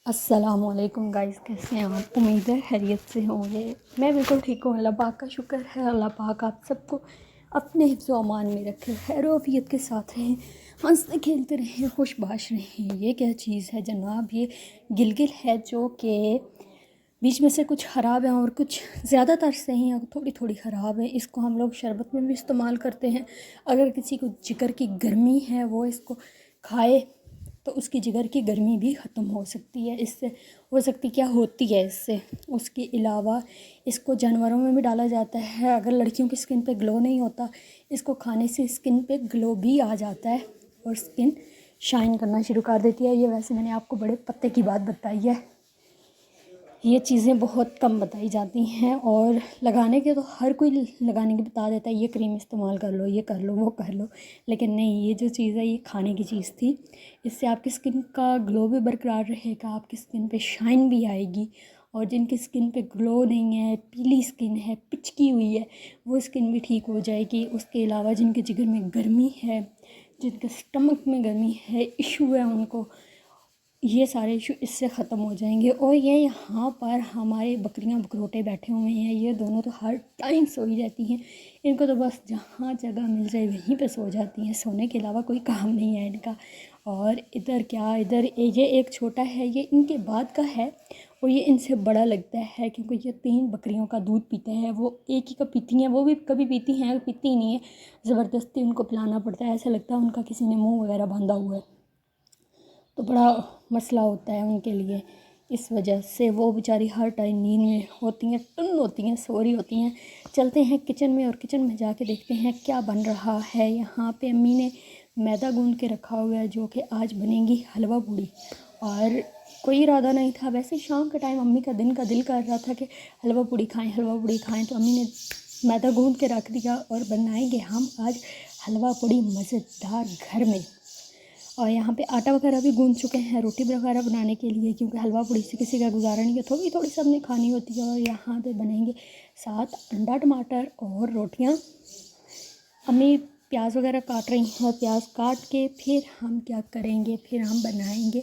السلام علیکم گائز، کیسے ہیں آپ؟ امید ہے خیریت سے ہوں گے۔ میں بالکل ٹھیک ہوں، اللہ پاک کا شکر ہے۔ اللہ پاک آپ سب کو اپنے حفظ و امان میں رکھے، خیر و عافیت کے ساتھ رہیں، ہنستے کھیلتے رہیں، خوش باش رہیں۔ یہ کیا چیز ہے جناب؟ یہ گلگل ہے جو کہ بیچ میں سے کچھ خراب ہیں اور کچھ زیادہ تر صحیح ہیں، تھوڑی تھوڑی خراب ہیں۔ اس کو ہم لوگ شربت میں بھی استعمال کرتے ہیں۔ اگر کسی کو جگر کی گرمی ہے وہ اس کو کھائے تو اس کی جگر کی گرمی بھی ختم ہو سکتی ہے۔ اس سے ہو سکتی کیا ہوتی ہے اس سے۔ اس کے علاوہ اس کو جانوروں میں بھی ڈالا جاتا ہے۔ اگر لڑکیوں کی اسکن پہ گلو نہیں ہوتا، اس کو کھانے سے اسکن پہ گلو بھی آ جاتا ہے اور اسکن شائن کرنا شروع کر دیتی ہے۔ یہ ویسے میں نے آپ کو بڑے پتے کی بات بتائی ہے، یہ چیزیں بہت کم بتائی جاتی ہیں، اور لگانے کے تو ہر کوئی لگانے کی بتا دیتا ہے، یہ کریم استعمال کر لو، یہ کر لو، وہ کر لو، لیکن نہیں، یہ جو چیز ہے یہ کھانے کی چیز تھی۔ اس سے آپ کی اسکن کا گلو بھی برقرار رہے گا، آپ کی اسکن پہ شائن بھی آئے گی، اور جن کی اسکن پہ گلو نہیں ہے، پیلی اسکن ہے، پچکی ہوئی ہے، وہ اسکن بھی ٹھیک ہو جائے گی۔ اس کے علاوہ جن کے جگر میں گرمی ہے، جن کے اسٹمک میں گرمی ہے، ایشو ہے ان کو، یہ سارے ایشو اس سے ختم ہو جائیں گے۔ اور یہ یہاں پر ہمارے بکریاں بکروٹے بیٹھے ہوئے ہیں، یہ دونوں تو ہر ٹائم سوئی رہتی ہیں، ان کو تو بس جہاں جگہ مل جائے وہیں پہ سو جاتی ہیں، سونے کے علاوہ کوئی کام نہیں ہے ان کا۔ اور ادھر یہ ایک چھوٹا ہے، یہ ان کے بعد کا ہے، اور یہ ان سے بڑا لگتا ہے کیونکہ یہ 3 بکریوں کا دودھ پیتے ہیں۔ وہ ایک ہی کا پیتی ہیں، وہ بھی کبھی پیتی ہیں، پیتی ہی نہیں ہے، زبردستی ان کو پلانا پڑتا ہے، ایسا لگتا ہے ان کا کسی نے منہ وغیرہ باندھا ہوا ہے، تو بڑا مسئلہ ہوتا ہے ان کے لیے۔ اس وجہ سے وہ بیچاری ہر ٹائم نیند میں ہوتی ہیں، ٹن ہوتی ہیں، سو رہی ہوتی ہیں۔ چلتے ہیں کچن میں، اور کچن میں جا کے دیکھتے ہیں کیا بن رہا ہے۔ یہاں پہ امی نے میدا گوندھ کے رکھا ہوا ہے جو کہ آج بنے گی حلوہ پوڑی، اور کوئی ارادہ نہیں تھا، ویسے شام کے ٹائم امی کا دل کر رہا تھا کہ حلوہ پوڑی کھائیں، حلوہ پوڑی کھائیں، تو امی نے میدا گوندھ کے رکھ دیا، اور بنائیں گے ہم آج حلوہ پوڑی مزیدار گھر میں۔ اور یہاں پہ آٹا وغیرہ بھی گوندھ چکے ہیں روٹی وغیرہ بنانے کے لیے، کیونکہ حلوہ پوڑی سے کسی کا گزارا نہیں ہے، تھوڑی تھوڑی سب نے کھانی ہوتی ہے۔ اور یہاں پہ بنیں گے 7 انڈا ٹماٹر اور روٹیاں۔ امی پیاز وغیرہ کاٹ رہی ہیں، پیاز کاٹ کے پھر ہم کیا کریں گے، پھر ہم بنائیں گے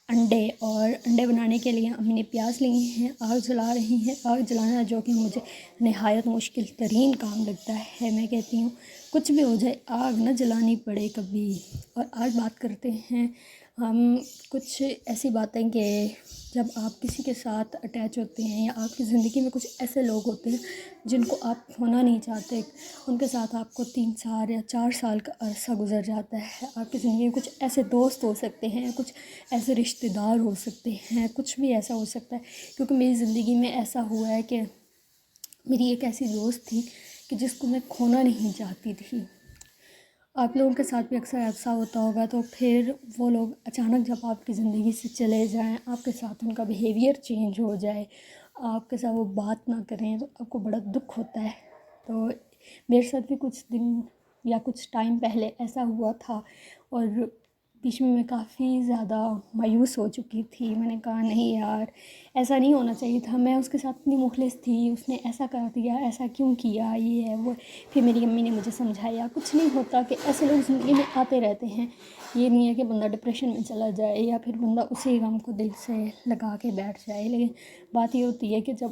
انڈے۔ اور انڈے بنانے کے لیے امی نے پیاز لیے ہیں، آگ جلا رہی ہیں، آگ جلانا جو کہ مجھے نہایت مشکل ترین کام لگتا ہے۔ میں کہتی ہوں کچھ بھی ہو جائے آگ نہ جلانی پڑے کبھی۔ اور آج بات کرتے ہیں ہم کچھ ایسی باتیں کہ جب آپ کسی کے ساتھ اٹیچ ہوتے ہیں، یا آپ کی زندگی میں کچھ ایسے لوگ ہوتے ہیں جن کو آپ کھونا نہیں چاہتے، ان کے ساتھ آپ کو 3 سال یا 4 سال کا عرصہ گزر جاتا ہے۔ آپ کی زندگی میں کچھ ایسے دوست ہو سکتے ہیں، کچھ ایسے رشتہ دار ہو سکتے ہیں، کچھ بھی ایسا ہو سکتا ہے، کیونکہ میری زندگی میں ایسا ہوا ہے کہ میری ایک ایسی دوست تھی کہ جس کو میں کھونا نہیں چاہتی تھی۔ آپ لوگوں کے ساتھ بھی اکثر ایسا ہوتا ہوگا، تو پھر وہ لوگ اچانک جب آپ کی زندگی سے چلے جائیں، آپ کے ساتھ ان کا بیہیویئر چینج ہو جائے، آپ کے ساتھ وہ بات نہ کریں، تو آپ کو بڑا دکھ ہوتا ہے۔ تو میرے ساتھ بھی کچھ دن یا کچھ ٹائم پہلے ایسا ہوا تھا، اور بیچ میں کافی زیادہ مایوس ہو چکی تھی۔ میں نے کہا نہیں یار، ایسا نہیں ہونا چاہیے تھا، میں اس کے ساتھ اتنی مخلص تھی، اس نے ایسا کر دیا، ایسا کیوں کیا، یہ ہے وہ۔ پھر میری امی نے مجھے سمجھایا کچھ نہیں ہوتا، کہ ایسے لوگ زندگی میں آتے رہتے ہیں، یہ نہیں ہے کہ بندہ ڈپریشن میں چلا جائے یا پھر بندہ اسی غم کو دل سے لگا کے بیٹھ جائے۔ لیکن بات یہ ہوتی ہے کہ جب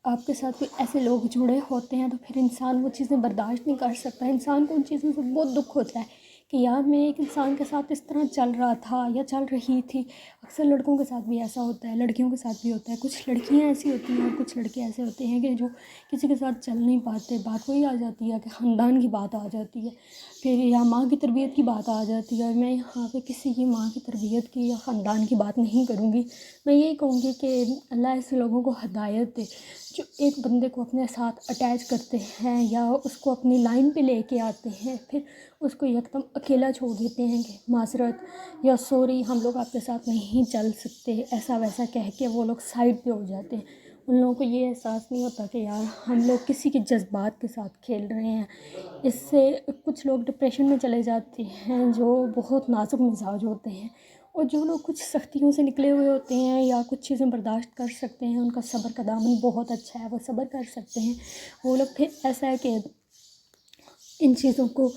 آپ کے ساتھ کوئی ایسے لوگ جڑے ہوتے ہیں تو پھر انسان وہ چیزیں برداشت نہیں کر سکتا، انسان کو ان چیزوں سے بہت دکھ ہوتا ہے کہ یار میں ایک انسان کے ساتھ اس طرح چل رہا تھا یا چل رہی تھی۔ اکثر لڑکوں کے ساتھ بھی ایسا ہوتا ہے، لڑکیوں کے ساتھ بھی ہوتا ہے، کچھ لڑکیاں ایسی ہوتی ہیں اور کچھ لڑکے ایسے ہوتے ہیں کہ جو کسی کے ساتھ چل نہیں پاتے۔ بات وہی آ جاتی ہے کہ خاندان کی بات آ جاتی ہے، پھر یا ماں کی تربیت کی بات آ جاتی ہے، اور میں یہاں پہ کسی کی ماں کی تربیت کی یا خاندان کی بات نہیں کروں گی۔ میں یہی کہوں گی کہ اللہ ایسے لوگوں کو ہدایت دے جو ایک بندے کو اپنے ساتھ اٹیچ کرتے ہیں یا اس کو اپنی لائن پہ لے کے آتے ہیں، پھر اس کو یکدم اکیلا چھوڑ دیتے ہیں کہ معذرت یا سوری ہم لوگ آپ کے ساتھ نہیں چل سکتے، ایسا ویسا کہہ کے وہ لوگ سائڈ پہ ہو جاتے ہیں۔ ان لوگوں کو یہ احساس نہیں ہوتا کہ یار ہم لوگ کسی کے جذبات کے ساتھ کھیل رہے ہیں۔ اس سے کچھ لوگ ڈپریشن میں چلے جاتے ہیں جو بہت نازک مزاج ہوتے ہیں، اور جو لوگ کچھ سختیوں سے نکلے ہوئے ہوتے ہیں یا کچھ چیزیں برداشت کر سکتے ہیں، ان کا صبر کا دامن بہت اچھا ہے، وہ صبر کر سکتے ہیں۔ وہ لوگ پھر ایسا ہے کہ ان چیزوں کو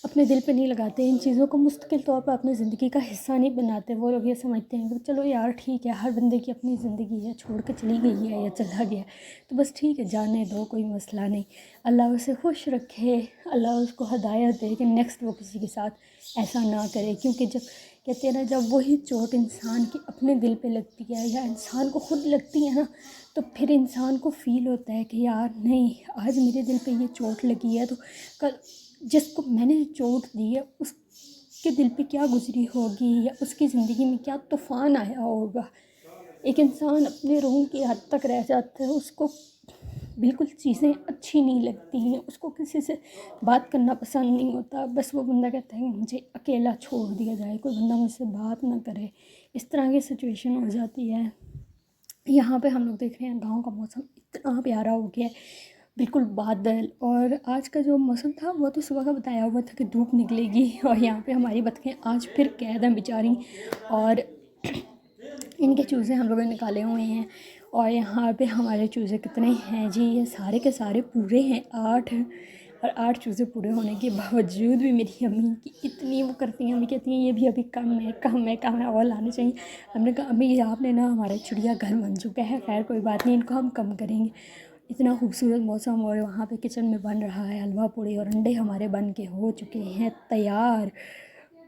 اپنے دل پہ نہیں لگاتے، ان چیزوں کو مستقل طور پر اپنی زندگی کا حصہ نہیں بناتے. وہ لوگ یہ سمجھتے ہیں کہ چلو یار ٹھیک ہے، ہر بندے کی اپنی زندگی ہے، چھوڑ کے چلی گئی ہے یا چلا گیا تو بس ٹھیک ہے، جانے دو، کوئی مسئلہ نہیں. اللہ اسے خوش رکھے، اللہ اس کو ہدایت دے کہ نیکسٹ وہ کسی کے ساتھ ایسا نہ کرے. کیونکہ جب کہتے ہیں نا، جب وہی چوٹ انسان کی اپنے دل پہ لگتی ہے یا انسان کو خود لگتی ہے نا، تو پھر انسان کو فیل ہوتا ہے کہ یار نہیں، آج میرے دل پہ یہ چوٹ لگی ہے تو کل جس کو میں نے چوٹ دی ہے اس کے دل پہ کیا گزری ہوگی، یا اس کی زندگی میں کیا طوفان آیا ہوگا. ایک انسان اپنے روح کی حد تک رہ جاتا ہے، اس کو بالکل چیزیں اچھی نہیں لگتی ہیں، اس کو کسی سے بات کرنا پسند نہیں ہوتا. بس وہ بندہ کہتا ہے کہ مجھے اکیلا چھوڑ دیا جائے، کوئی بندہ مجھ سے بات نہ کرے. اس طرح کی سچویشن ہو جاتی ہے. یہاں پہ ہم لوگ دیکھ رہے ہیں گاؤں کا موسم اتنا پیارا ہو گیا ہے، بالکل بادل. اور آج کا جو موسم تھا وہ تو صبح کا بتایا ہوا تھا کہ دھوپ نکلے گی، اور یہاں پہ ہماری بطخیں آج پھر قید ہیں بیچاری، اور ان کے چوزے ہم لوگوں نے نکالے ہوئے ہیں. اور یہاں پہ ہمارے چوزے کتنے ہیں جی، یہ سارے کے سارے پورے ہیں 8. اور 8 چوزے پورے ہونے کے باوجود بھی میری امی کی اتنی وہ کرتی ہیں، امی کہتی ہیں یہ بھی ابھی کم ہے کم ہے کم ہے، اور لانے چاہیے. ہم نے کہا امی آپ نے نا ہمارا چڑیا گھر بن چکا ہے، خیر کوئی بات نہیں، ان کو ہم کم کریں گے. اتنا خوبصورت موسم، اور وہاں پہ کچن میں بن رہا ہے حلوہ پوڑی، اور انڈے ہمارے بن کے ہو چکے ہیں تیار.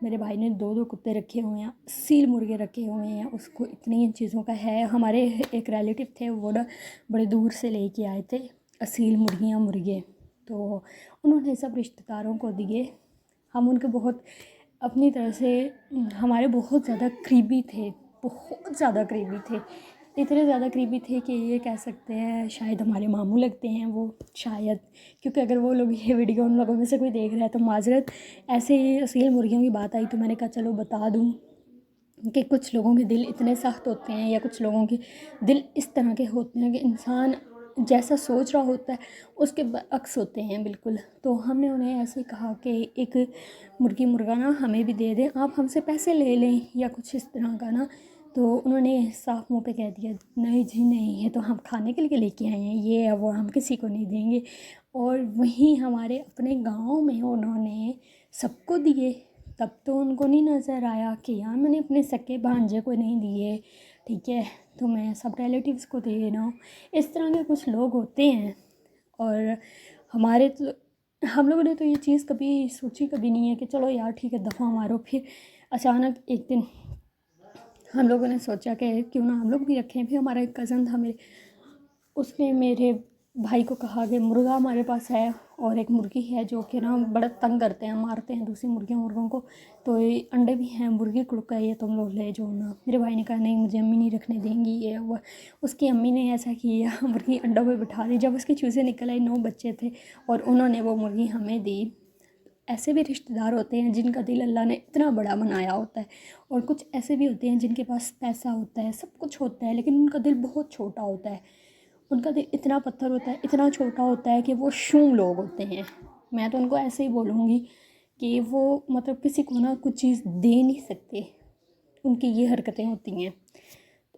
میرے بھائی نے 2 کتے رکھے ہوئے ہیں، سیل مرغے رکھے ہوئے ہیں، اس کو اتنی چیزوں کا ہے. ہمارے ایک ریلیٹیو تھے، وہ نا بڑے دور سے لے کے آئے تھے اصیل مرغیاں مرغے، تو انہوں نے سب رشتہ داروں کو دیے. ہم ان کے بہت اپنی طرح سے، ہمارے بہت زیادہ قریبی تھے، بہت زیادہ قریبی تھے. اتنے زیادہ قریبی تھے کہ یہ کہہ سکتے ہیں شاید ہمارے ماموں لگتے ہیں وہ، شاید. کیونکہ اگر وہ لوگ یہ ویڈیو ان لوگوں میں سے کوئی دیکھ رہا ہے تو معذرت. ایسے ہی اصیل مرغیوں کی بات آئی تو میں نے کہا چلو بتا دوں کہ کچھ لوگوں کے دل اتنے سخت ہوتے ہیں، یا کچھ لوگوں کے دل اس طرح کے ہوتے ہیں کہ انسان جیسا سوچ رہا ہوتا ہے اس کے برعکس ہوتے ہیں بالکل. تو ہم نے انہیں ایسے کہا کہ ایک مرغی مرغا نا ہمیں بھی دے دیں، آپ ہم سے پیسے لے لیں یا کچھ اس طرح کا نا. تو انہوں نے صاف منہ پہ کہہ دیا نہیں جی نہیں، یہ تو ہم کھانے کے لیے لے کے آئے ہیں، یہ وہ ہم کسی کو نہیں دیں گے. اور وہیں ہمارے اپنے گاؤں میں انہوں نے سب کو دیے. تب تو ان کو نہیں نظر آیا کہ یار میں نے اپنے سکے بھانجے کو نہیں دیے، ٹھیک ہے، تو میں سب ریلیٹیوز کو دے رہا ہوں. اس طرح کے کچھ لوگ ہوتے ہیں. اور ہمارے تو ہم لوگوں نے تو یہ چیز کبھی سوچی کبھی نہیں ہے کہ چلو یار ٹھیک ہے دفعہ مارو. پھر اچانک ایک دن ہم لوگوں نے سوچا کہ کیوں نہ ہم لوگ بھی رکھیں. پھر ہمارا ایک کزن تھا میرے، اس نے میرے بھائی کو کہا کہ مرغا ہمارے پاس ہے اور ایک مرغی ہے جو کہ نا بڑا تنگ کرتے ہیں، مارتے ہیں دوسری مرغوں کو، تو یہ انڈے بھی ہیں، مرغی کڑکا ہے، یہ تم لوگ لے جو نا. میرے بھائی نے کہا نہیں مجھے امی نہیں رکھنے دیں گی یہ وہ. اس کی امی نے ایسا کیا، مرغی انڈوں پہ بٹھا دی. جب اس کے چوزے نکل آئے 9 بچے تھے اور انہوں نے وہ مرغی ہمیں دی. ایسے بھی رشتہ دار ہوتے ہیں جن کا دل اللہ نے اتنا بڑا بنایا ہوتا ہے، اور کچھ ایسے بھی ہوتے ہیں جن کے پاس پیسہ ہوتا ہے، سب کچھ ہوتا ہے، لیکن ان کا دل بہت چھوٹا ہوتا ہے. ان کا دل اتنا پتھر ہوتا ہے، اتنا چھوٹا ہوتا ہے کہ وہ شوم لوگ ہوتے ہیں. میں تو ان کو ایسے ہی بولوں گی کہ وہ مطلب کسی کو نا کچھ چیز دے نہیں سکتے، ان کی یہ حرکتیں ہوتی ہیں.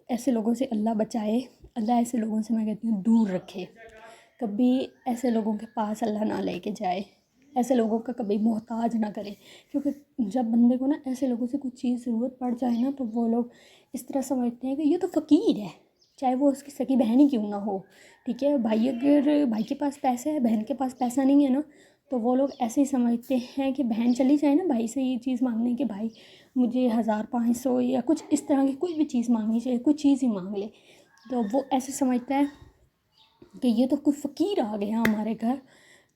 ایسے لوگوں سے اللہ بچائے، اللہ ایسے لوگوں سے میں کہتی ہوں دور رکھے. کبھی ایسے لوگوں کے پاس اللہ نہ لے کے جائے، ایسے لوگوں کا کبھی محتاج نہ کرے. کیونکہ جب بندے کو نا ایسے لوگوں سے کچھ چیز ضرورت پڑ جائے نا تو وہ لوگ اس طرح سمجھتے ہیں کہ یہ تو فقیر ہے، چاہے وہ اس کی سکی بہن ہی کیوں نہ ہو. ٹھیک ہے، بھائی اگر بھائی کے پاس پیسہ ہے، بہن کے پاس پیسہ نہیں ہے نا، تو وہ لوگ ایسے ہی سمجھتے ہیں کہ بہن چلی جائے نا بھائی سے یہ چیز مانگنے کہ بھائی مجھے 1500 یا کچھ اس طرح کی کوئی بھی چیز مانگنی چاہیے، کوئی چیز ہی مانگ لے، تو وہ ایسے سمجھتا ہے کہ یہ تو کوئی فقیر آ گیا ہمارے گھر.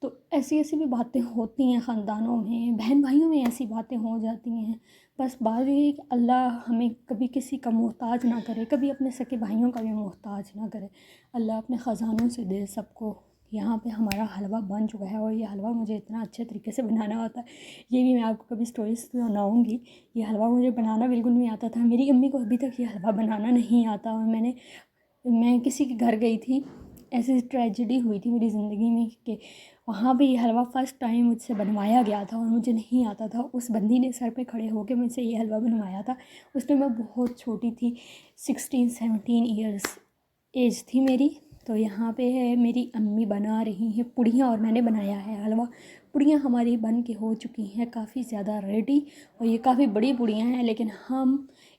تو ایسی ایسی بھی باتیں ہوتی ہیں خاندانوں میں، بہن بھائیوں میں ایسی باتیں ہو جاتی ہیں. بس بات یہ ہے کہ اللہ ہمیں کبھی کسی کا محتاج نہ کرے، کبھی اپنے سکے بھائیوں کا بھی محتاج نہ کرے. اللہ اپنے خزانوں سے دے سب کو. یہاں پہ ہمارا حلوہ بن چکا ہے، اور یہ حلوہ مجھے اتنا اچھے طریقے سے بنانا ہوتا ہے، یہ بھی میں آپ کو کبھی اسٹوریز سناؤں گی. یہ حلوہ مجھے بنانا بالکل نہیں آتا تھا، میری امی کو ابھی تک یہ حلوہ بنانا نہیں آتا. اور میں کسی کے گھر گئی تھی، ایسی ٹریجڈی ہوئی تھی میری زندگی میں کہ وہاں پہ یہ حلوہ فرسٹ ٹائم مجھ سے بنوایا گیا تھا اور مجھے نہیں آتا تھا. اس بندی نے سر پہ کھڑے ہو کے مجھ سے یہ حلوہ بنوایا تھا. اس میں بہت چھوٹی تھی، 16-17 ایئرس ایج تھی میری. تو یہاں پہ ہے میری امی بنا رہی ہیں پوڑیاں اور میں نے بنایا ہے حلوہ. پوڑیاں ہماری بن کے ہو چکی ہیں کافی زیادہ ریڈی، اور یہ کافی بڑی پوڑیاں ہیں، لیکن ہم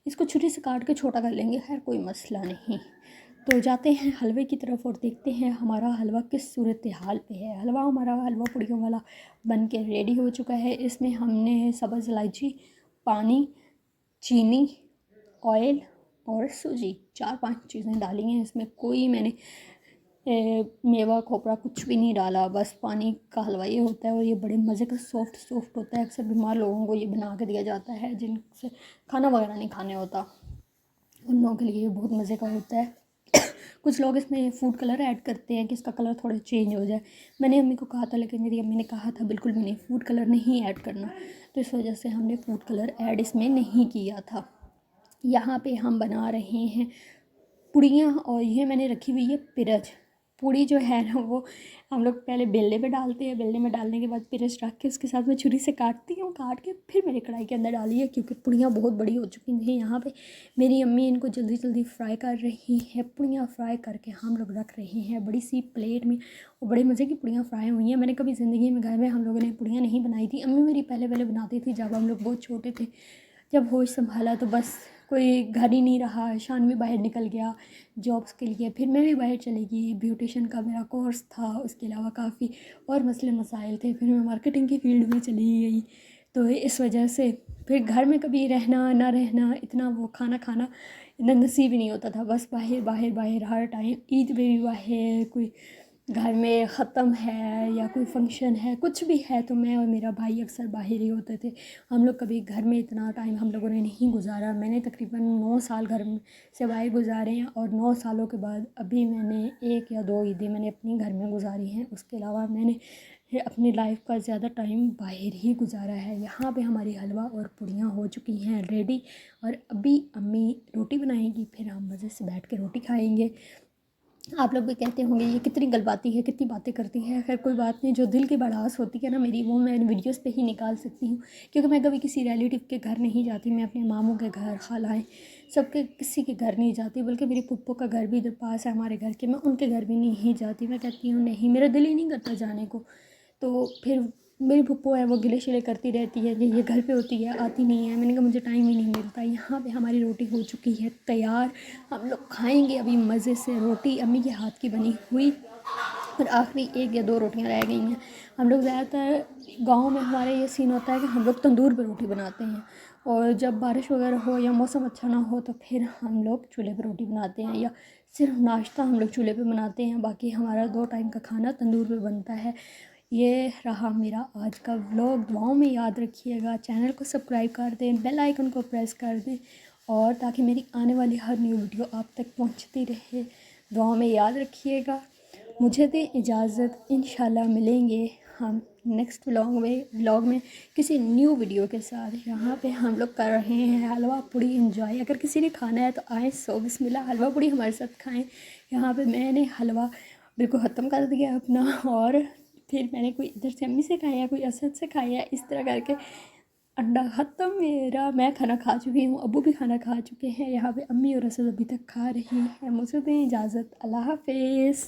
اس کو چھری سے کاٹ کے چھوٹا کر لیں گے، خیر کوئی مسئلہ نہیں۔ تو جاتے ہیں حلوے کی طرف اور دیکھتے ہیں ہمارا حلوہ کس صورتحال پہ ہے۔ ہمارا حلوہ پوڑیوں والا بن کے ریڈی ہو چکا ہے۔ اس میں ہم نے سبز الائچی، پانی، چینی، آئل اور سوجی 4-5 چیزیں ڈالی ہیں۔ اس میں کوئی میں نے میوہ کھوپرا کچھ بھی نہیں ڈالا، بس پانی کا حلوہ یہ ہوتا ہے، اور یہ بڑے مزے کا سافٹ ہوتا ہے۔ اکثر بیمار لوگوں کو یہ بنا کے دیا جاتا ہے جن سے کھانا وغیرہ نہیں کھانے ہوتا، ان لوگوں کے لیے یہ بہت مزے کا ہوتا ہے۔ کچھ لوگ اس میں فوڈ کلر ایڈ کرتے ہیں کہ اس کا کلر تھوڑا چینج ہو جائے، میں نے امی کو کہا تھا لیکن میری امی نے کہا تھا بالکل بھی نہیں، فوڈ کلر نہیں ایڈ کرنا، تو اس وجہ سے ہم نے فوڈ کلر ایڈ اس میں نہیں کیا تھا۔ یہاں پہ ہم بنا رہے ہیں پوڑیاں، اور یہ میں نے رکھی ہوئی ہے پرج۔ پوڑی جو ہے نا وہ ہم لوگ پہلے بیلنے میں ڈالتے ہیں، بیلنے میں ڈالنے کے بعد پرج رکھ کے اس کے ساتھ میں چھری سے کاٹتی ہوں، کاٹ کے پھر میری کڑھائی کے اندر ڈالی ہے، کیونکہ پوڑیاں بہت بڑی ہو چکی ہیں۔ یہاں پہ میری امی ان کو جلدی جلدی فرائی کر رہی ہیں، پوڑیاں فرائی کر کے ہم لوگ رکھ رہے ہیں بڑی سی پلیٹ میں، اور بڑے مزے کی پوڑیاں فرائی ہوئی ہیں۔ میں نے کبھی زندگی میں گھر میں ہم لوگوں نے پوڑیاں نہیں بنائی تھی، امی میری پہلے بناتی تھی جب ہم لوگ بہت چھوٹے تھے۔ جب ہوش سنبھالا تو بس کوئی گھر ہی نہیں رہا، شان بھی باہر نکل گیا جابس کے لیے، پھر میں بھی باہر چلی گئی، بیوٹیشن کا میرا کورس تھا، اس کے علاوہ کافی اور مسئلے مسائل تھے، پھر میں مارکیٹنگ کی فیلڈ میں چلی گئی، تو اس وجہ سے پھر گھر میں کبھی رہنا نہ رہنا، اتنا وہ کھانا اتنا نصیب ہی نہیں ہوتا تھا، بس باہر باہر باہر ہر ٹائم، عید پہ بھی باہر، کوئی گھر میں ختم ہے یا کوئی فنکشن ہے، کچھ بھی ہے، تو میں اور میرا بھائی اکثر باہر ہی ہوتے تھے۔ ہم لوگ کبھی گھر میں اتنا ٹائم ہم لوگوں نے نہیں گزارا۔ میں نے تقریباً 9 سال گھر میں سے باہر گزارے ہیں، اور 9 سالوں کے بعد ابھی میں نے 1 یا 2 عیدیں میں نے اپنے گھر میں گزاری ہیں، اس کے علاوہ میں نے اپنی لائف کا زیادہ ٹائم باہر ہی گزارا ہے۔ یہاں پہ ہماری حلوہ اور پوڑیاں ہو چکی ہیں ریڈی، اور ابھی امی روٹی بنائیں گی، پھر ہم مزے سے بیٹھ کے روٹی کھائیں گے۔ آپ لوگ بھی کہتے ہوں گے یہ کتنی گلباتی ہے، کتنی باتیں کرتی ہے، خیر کوئی بات نہیں، جو دل کی بڑاس ہوتی ہے نا میری، وہ میں ویڈیوز پہ ہی نکال سکتی ہوں، کیونکہ میں کبھی کسی ریلیٹیو کے گھر نہیں جاتی، میں اپنے ماموں کے گھر، خالائیں سب کے کسی کے گھر نہیں جاتی، بلکہ میری پھپھو کا گھر بھی ادھر پاس ہے ہمارے گھر کے، میں ان کے گھر بھی نہیں جاتی، میں کہتی ہوں نہیں، میرا دل ہی نہیں کرتا جانے کو، تو پھر میری پھپھو ہے وہ گلے شلے کرتی رہتی ہے کہ یہ گھر پہ ہوتی ہے آتی نہیں ہے، میں نے کہا مجھے ٹائم ہی نہیں ملتا۔ یہاں پہ ہماری روٹی ہو چکی ہے تیار، ہم لوگ کھائیں گے ابھی مزے سے روٹی امی کے ہاتھ کی بنی ہوئی، اور آخری 1 یا 2 روٹیاں رہ گئی ہیں۔ ہم لوگ زیادہ تر گاؤں میں ہمارے یہ سین ہوتا ہے کہ ہم لوگ تندور پہ روٹی بناتے ہیں، اور جب بارش وغیرہ ہو یا موسم اچھا نہ ہو تو پھر ہم لوگ چولہے پہ روٹی بناتے ہیں، یا صرف ناشتہ ہم لوگ چولہے پہ بناتے ہیں، باقی ہمارا 2 ٹائم کا کھانا تندور پہ بنتا ہے۔ یہ رہا میرا آج کا ولاگ، دعاؤں میں یاد رکھیے گا، چینل کو سبسکرائب کر دیں، بیل آئیکن کو پریس کر دیں، اور تاکہ میری آنے والی ہر نیو ویڈیو آپ تک پہنچتی رہے۔ دعاؤں میں یاد رکھیے گا۔ مجھے دیں اجازت، انشاءاللہ ملیں گے ہم نیکسٹ ولاگ میں کسی نیو ویڈیو کے ساتھ۔ یہاں پہ ہم لوگ کر رہے ہیں حلوہ پوڑی انجوائے، اگر کسی نے کھانا ہے تو آئیں، سو بسم اللہ، حلوہ پوڑی ہمارے ساتھ کھائیں۔ یہاں پہ میں نے حلوہ بالکل ختم کر دیا اپنا، اور پھر میں نے کوئی ادھر سے امی سے کھایا، کوئی اسد سے کھایا، اس طرح کر کے انڈا ختم میرا، میں کھانا کھا چکی ہوں، ابو بھی کھانا کھا چکے ہیں، یہاں پہ امی اور اسد ابھی تک کھا رہی ہیں۔ مجھے دیں اجازت، اللہ حافظ۔